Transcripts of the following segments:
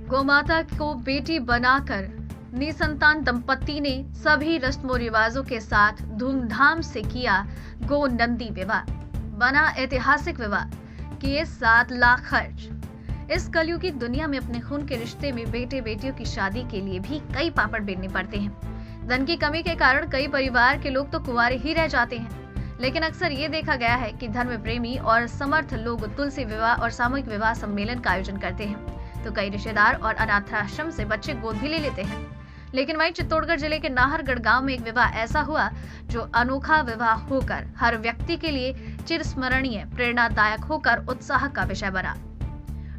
गोमाता को बेटी बनाकर निसंतान दंपति ने सभी रस्मों रिवाजों के साथ धूमधाम से किया गो नंदी विवाह। बना ऐतिहासिक विवाह, किए 7 लाख खर्च। इस कलयुग की दुनिया में अपने खून के रिश्ते में बेटे बेटियों की शादी के लिए भी कई पापड़ बेलने पड़ते हैं। धन की कमी के कारण कई परिवार के लोग तो कुंवारे ही रह जाते हैं, लेकिन अक्सर ये देखा गया है कि धर्म प्रेमी और समर्थ लोग तुलसी विवाह और सामूहिक विवाह सम्मेलन का आयोजन करते हैं, तो कई रिश्तेदार और अनाथाश्रम से बच्चे गोद भी ले लेते हैं। लेकिन वहीं चित्तौड़गढ़ जिले के नाहरगढ़ गांव में एक विवाह ऐसा हुआ जो अनोखा विवाह होकर हर व्यक्ति के लिए चिरस्मरणीय, प्रेरणादायक होकर उत्साह का विषय बना।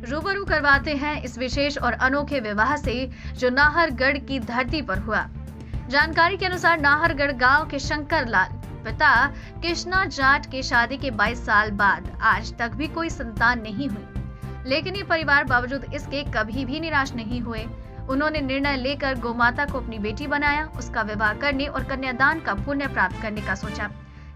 रूबरू करवाते हैं इस विशेष और अनोखे विवाह से जो नाहरगढ़ की धरती पर हुआ। जानकारी के अनुसार नाहरगढ़ गांव के शंकर लाल पिता कृष्णा जाट की शादी के 22 साल बाद आज तक भी कोई संतान नहीं हुई, लेकिन ये परिवार बावजूद इसके कभी भी निराश नहीं हुए। उन्होंने निर्णय लेकर गोमाता को अपनी बेटी बनाया, उसका विवाह करने और कन्यादान का पुण्य प्राप्त करने का सोचा,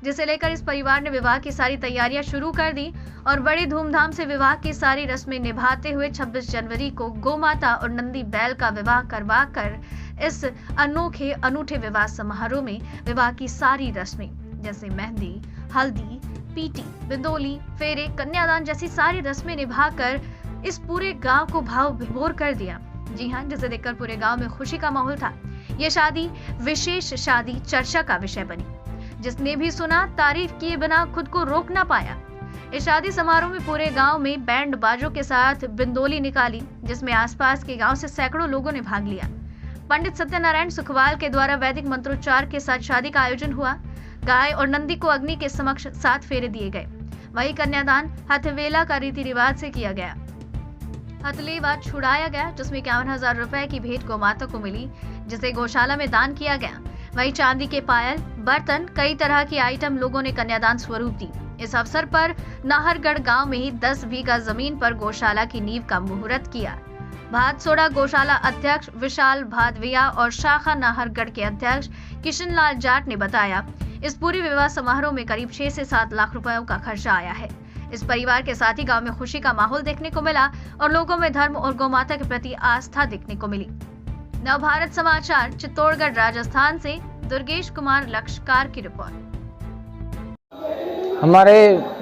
जिसे लेकर इस परिवार ने विवाह की सारी तैयारियां शुरू कर दी और बड़ी धूमधाम से विवाह की सारी रस्में निभाते हुए 26 जनवरी को गोमाता और नंदी बैल का विवाह करवा कर इस अनोखे अनूठे विवाह समारोह में विवाह की सारी रस्में जैसे मेहंदी, हल्दी, पीटी, बिंदोली, फेरे, कन्यादान जैसी सारी रस्में निभाकर इस पूरे गांव को भाव विभोर कर दिया। जी हां, जिसे देखकर पूरे गांव में खुशी का माहौल था। ये शादी विशेष शादी चर्चा का विषय बनी। जिसने भी सुना तारीफ किए बिना खुद को रोक ना पाया। इस शादी समारोह में पूरे गांव में बैंड बाजों के साथ बिंदोली निकाली, जिसमें आसपास के गांव से सैकड़ों लोगों ने भाग लिया। पंडित सत्यनारायण सुखवाल के द्वारा वैदिक मंत्रोच्चार के साथ शादी का आयोजन हुआ। गाय और नंदी को अग्नि के समक्ष 7 फेरे दिए गए। वही कन्यादान हथवेला का रीति रिवाज से किया गया। हथलेवा छुड़ाया गया, जिसमें 51,000 रुपए की भेंट गोमाता को मिली, जिसे गौशाला में दान किया गया। वही चांदी के पायल, बर्तन, कई तरह की आइटम लोगों ने कन्यादान स्वरूप दी। इस अवसर पर नाहरगढ़ गांव में ही 10 बीघा जमीन पर गौशाला की नींव का मुहूर्त किया। भादसोड़ा गौशाला अध्यक्ष विशाल भादविया और शाखा नाहरगढ़ के अध्यक्ष किशन लाल जाट ने बताया, इस पूरी विवाह समारोह में करीब 6 से 7 लाख रुपयों का खर्चा आया है। इस परिवार के साथ ही गांव में खुशी का माहौल देखने को मिला और लोगों में धर्म और गौमाता के प्रति आस्था देखने को मिली। नवभारत समाचार चित्तौड़गढ़ राजस्थान से दुर्गेश कुमार लक्षकार की रिपोर्ट। हमारे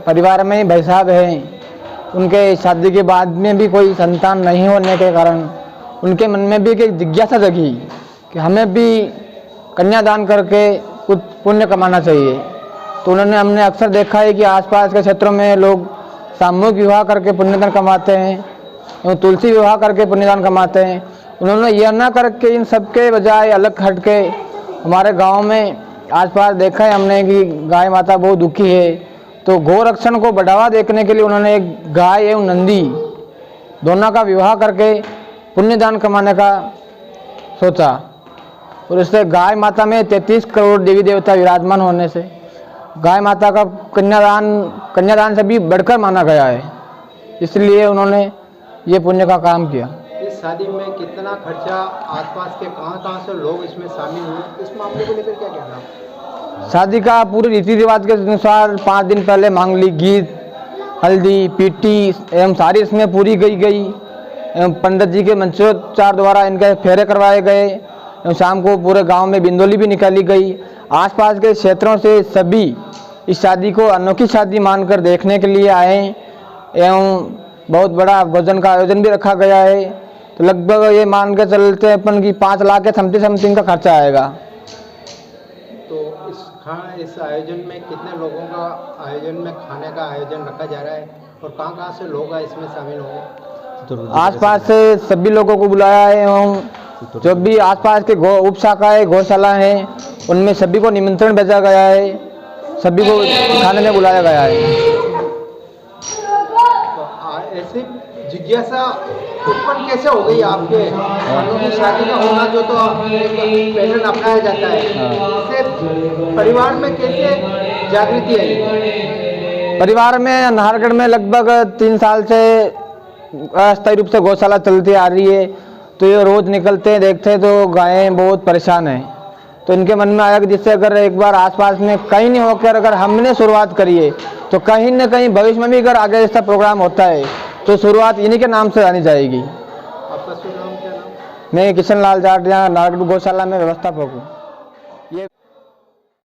परिवार में भाई साहब हैं, उनके शादी के बाद में भी कोई संतान नहीं होने के कारण उनके मन में भी एक जिज्ञासा जगी कि हमें भी कन्यादान करके कुछ पुण्य कमाना चाहिए। तो उन्होंने हमने अक्सर देखा है कि आसपास के क्षेत्रों में लोग सामूहिक विवाह करके पुण्यदान कमाते हैं, तुलसी विवाह करके पुण्यदान कमाते हैं। उन्होंने यह ना करके इन सबके बजाय अलग हट के हमारे गांव में आसपास देखा है हमने कि गाय माता बहुत दुखी है, तो गौरक्षण को बढ़ावा देने के लिए उन्होंने एक गाय एवं नंदी दोनों का विवाह करके पुण्यदान कमाने का सोचा। और इससे गाय माता में 33 करोड़ देवी देवता विराजमान होने से गाय माता का कन्यादान से भी बढ़कर माना गया है, इसलिए उन्होंने ये पुण्य का काम किया। इस शादी में कितना खर्चा, आसपास के कहां से लोग इसमें शामिल हुए, इस मामले को लेकर क्या कहना? शादी का पूरे रीति रिवाज के अनुसार 5 दिन पहले मांगलिक गीत, हल्दी, पीटी एवं सारी इसमें पूरी गई एवं पंडित जी के मंत्रोच्चार द्वारा इनके फेरे करवाए गए एवं शाम को पूरे गांव में बिंदोली भी निकाली गई। आसपास के क्षेत्रों से सभी इस शादी को अनोखी शादी मानकर देखने के लिए आए एवं बहुत बड़ा भोजन का आयोजन भी रखा गया है। तो लगभग ये मान के चलते हैं अपन की 5 लाख के समथिंग का खर्चा आएगा। तो इस आयोजन में कितने लोगों का आयोजन में खाने का आयोजन रखा जा रहा है और कहाँ से लोग इसमें शामिल होंगे? आसपास से सभी लोगों को बुलाया है एवं जो भी आसपास के उप शाखाएं गौशाला हैं उनमें सभी को निमंत्रण भेजा गया है, सभी को खाने में बुलाया गया है। तो ऐसी जिज्ञासा उत्पन्न कैसे हो गई आपके की शादी का होना, जो तो पैटर्न अपनाया जाता है, इससे परिवार में कैसे जागृति आई? परिवार में नाहरगढ़ में लगभग 3 साल से अस्थायी रूप से गौशाला चलती आ रही है। तो ये रोज निकलते हैं, देखते हैं तो गायें बहुत परेशान हैं। तो इनके मन में आया कि जिससे अगर एक बार आसपास में कहीं नहीं होकर अगर हमने शुरुआत करी है तो कहीं न कहीं भविष्य में भी अगर आगे ऐसा प्रोग्राम होता है तो शुरुआत इन्हीं के नाम से आनी जाएगी। आपका शुभ नाम क्या नाम? मैं किशन लाल जाट यहाँ नागपुर गौशाला में व्यवस्थापक हूँ। ये